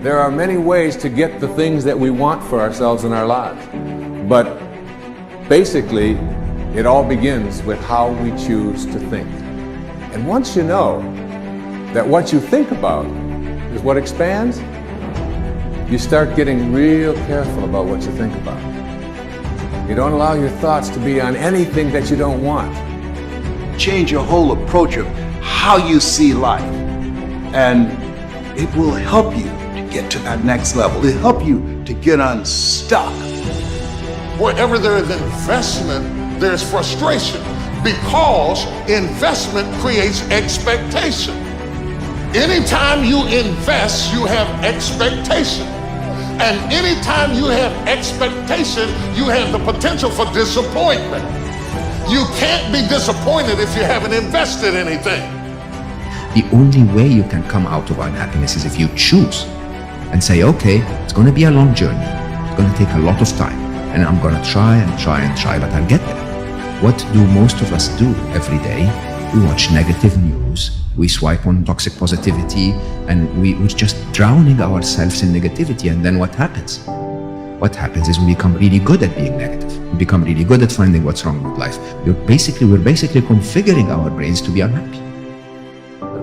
There are many ways to get the things that we want for ourselves in our lives. But basically, it all begins with how we choose to think. And once you know that what you think about is what expands, you start getting real careful about what you think about. You don't allow your thoughts to be on anything that you don't want. Change your whole approach of how you see life, and it will help you to get to that next level. It'll help you to get unstuck. Wherever there is investment, there's frustration, because investment creates expectation. Anytime you invest, you have expectation. And anytime you have expectation, you have the potential for disappointment. You can't be disappointed if you haven't invested anything. The only way you can come out of unhappiness is if you choose and say, okay, it's going to be a long journey. It's going to take a lot of time. And I'm going to try and try and try, but I'll get there. What do most of us do every day? We watch negative news, we swipe on toxic positivity, and we're just drowning ourselves in negativity. And then what happens? What happens is we become really good at being negative. We become really good at finding what's wrong with life. We're basically configuring our brains to be unhappy.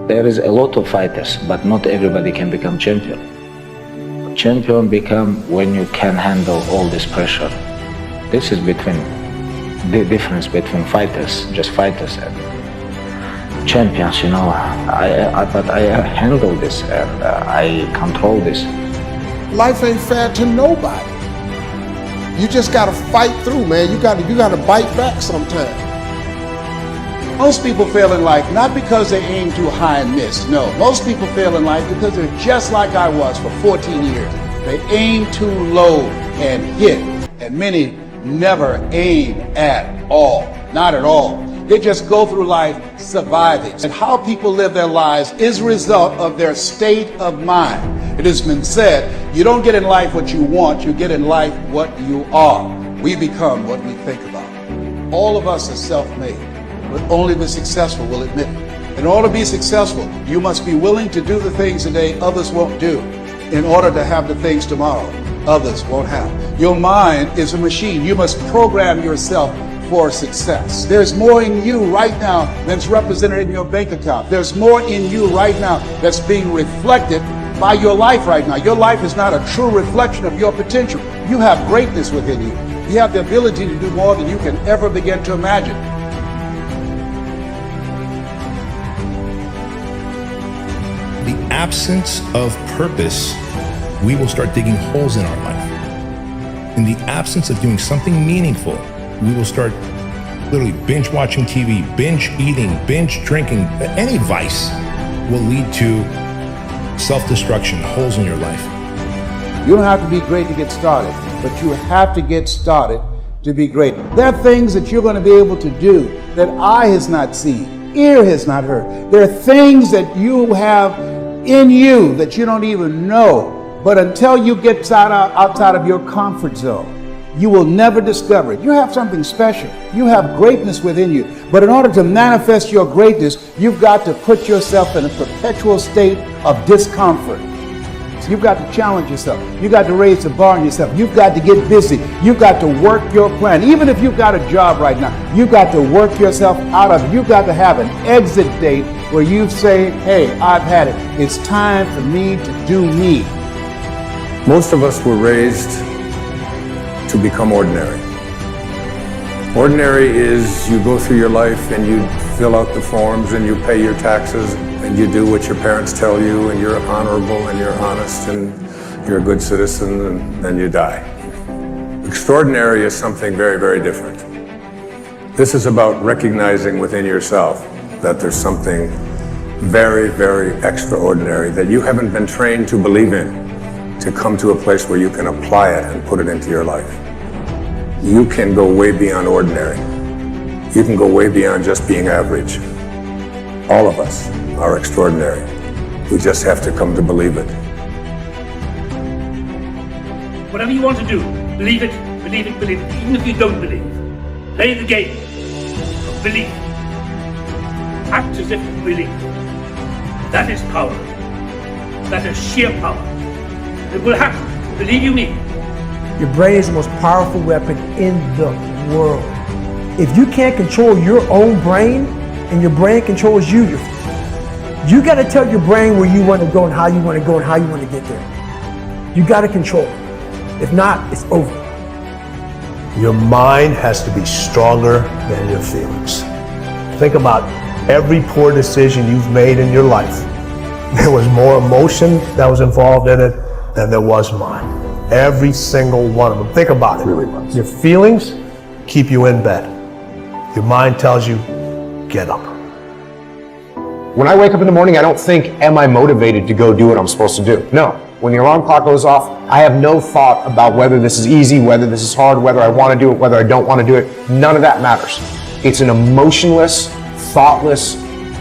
There is a lot of fighters, but not everybody can become champion. Champion become when you can handle all this pressure. This is between the difference between fighters, just fighters, and champions. You know, but I handle this and I control this. Life ain't fair to nobody. You just gotta fight through, man. You gotta bite back sometimes. Most people fail in life not because they aim too high and miss. No, most people fail in life because they're just like I was for 14 years. They aim too low and hit, and many never aim at all, not at all. They just go through life surviving. And how people live their lives is a result of their state of mind. It has been said, you don't get in life what you want, you get in life what you are. We become what we think about. All of us are self-made, but only the successful will admit it. In order to be successful, you must be willing to do the things today others won't do, in order to have the things tomorrow others won't have. Your mind is a machine. You must program yourself for success. There's more in you right now than's represented in your bank account. There's more in you right now that's being reflected by your life right now. Your life is not a true reflection of your potential. You have greatness within you. You have the ability to do more than you can ever begin to imagine. The absence of purpose, we will start digging holes in our life. In the absence of doing something meaningful, we will start literally binge watching TV, binge eating, binge drinking. Any vice will lead to self-destruction, holes in your life. You don't have to be great to get started, but you have to get started to be great. There are things that you're going to be able to do that eye has not seen, ear has not heard. There are things that you have in you that you don't even know, but until you get outside of your comfort zone, you will never discover it. You have something special. You have greatness within you. But in order to manifest your greatness, you've got to put yourself in a perpetual state of discomfort. So you've got to challenge yourself. You've got to raise the bar on yourself. You've got to get busy. You've got to work your plan. Even if you've got a job right now, you've got to work yourself out of it. You've got to have an exit date where you say, hey, I've had it. It's time for me to do me. Most of us were raised to become ordinary. Ordinary is you go through your life and you fill out the forms and you pay your taxes and you do what your parents tell you and you're honorable and you're honest and you're a good citizen and then you die. Extraordinary is something very, very different. This is about recognizing within yourself that there's something very, very extraordinary that you haven't been trained to believe in, to come to a place where you can apply it and put it into your life. You can go way beyond ordinary. You can go way beyond just being average. All of us are extraordinary. We just have to come to believe it. Whatever you want to do, believe it, believe it, believe it. Even if you don't believe, play the game of belief. Act as if you believe. That is power. That is sheer power. It will happen. Believe you me. Your brain is the most powerful weapon in the world. If you can't control your own brain and your brain controls you, you got to tell your brain where you want to go and how you want to go and how you want to get there. You got to control it. If not, it's over. Your mind has to be stronger than your feelings. Think about every poor decision you've made in your life. There was more emotion that was involved in it than there was mine. Every single one of them. Think about it. Really was. Your feelings keep you in bed. Your mind tells you, get up. When I wake up in the morning, I don't think, am I motivated to go do what I'm supposed to do? No. When the alarm clock goes off, I have no thought about whether this is easy, whether this is hard, whether I want to do it, whether I don't want to do it. None of that matters. It's an emotionless, thoughtless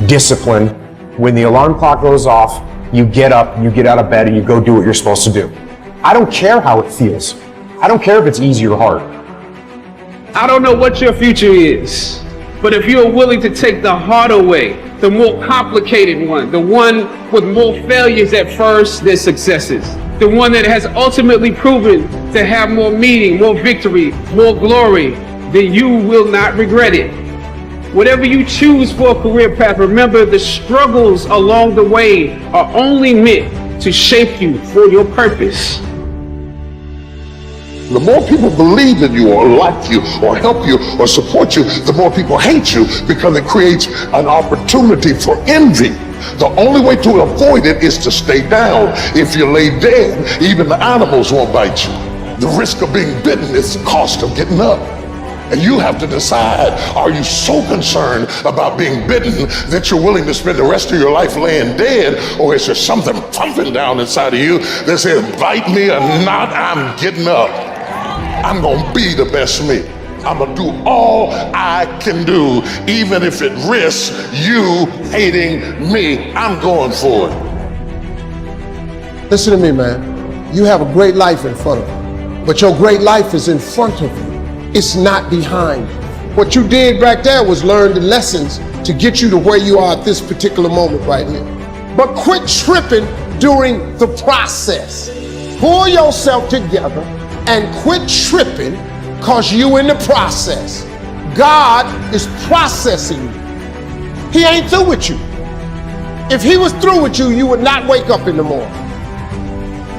discipline. When the alarm clock goes off, you get up, you get out of bed, and you go do what you're supposed to do. I don't care how it feels. I don't care if it's easy or hard. I don't know what your future is, but if you're willing to take the harder way, the more complicated one, the one with more failures at first than successes, the one that has ultimately proven to have more meaning, more victory, more glory, then you will not regret it. Whatever you choose for a career path, remember the struggles along the way are only meant to shape you for your purpose. The more people believe in you or like you or help you or support you, the more people hate you because it creates an opportunity for envy. The only way to avoid it is to stay down. If you lay dead, even the animals won't bite you. The risk of being bitten is the cost of getting up. And you have to decide, are you so concerned about being bitten that you're willing to spend the rest of your life laying dead, or is there something pumping down inside of you that says, bite me or not, I'm getting up. I'm gonna be the best me. I'm gonna do all I can do, even if it risks you hating me. I'm going for it. Listen to me, man. You have a great life in front of you, but your great life is in front of you. It's not behind you. What you did back there was learn the lessons to get you to where you are at this particular moment right here. But quit tripping during the process. Pull yourself together and quit tripping because you in the process. God is processing you. He ain't through with you. If he was through with you, you would not wake up in the morning.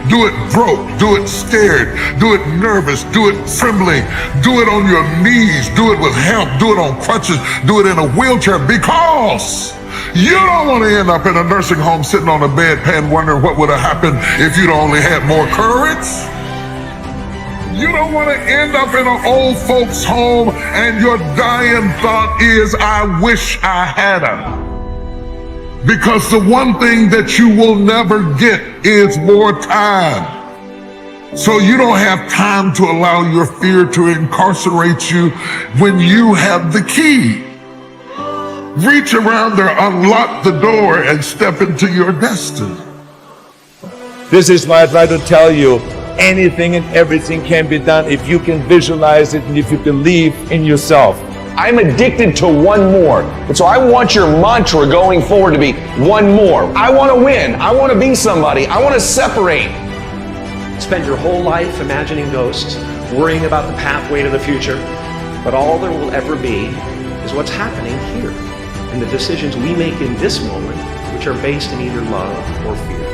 Do it broke, do it scared, do it nervous, do it trembling, do it on your knees, do it with help, do it on crutches, do it in a wheelchair, because you don't want to end up in a nursing home sitting on a bedpan wondering what would have happened if you'd only had more courage. You don't want to end up in an old folks home and your dying thought is, I wish I had her. Because the one thing that you will never get is more time. So you don't have time to allow your fear to incarcerate you when you have the key. Reach around there, unlock the door, and step into your destiny. This is why I try to tell you, anything and everything can be done if you can visualize it and if you believe in yourself. I'm addicted to one more. And so I want your mantra going forward to be one more. I want to win. I want to be somebody. I want to separate. Spend your whole life imagining ghosts, worrying about the pathway to the future. But all there will ever be is what's happening here and the decisions we make in this moment, which are based in either love or fear.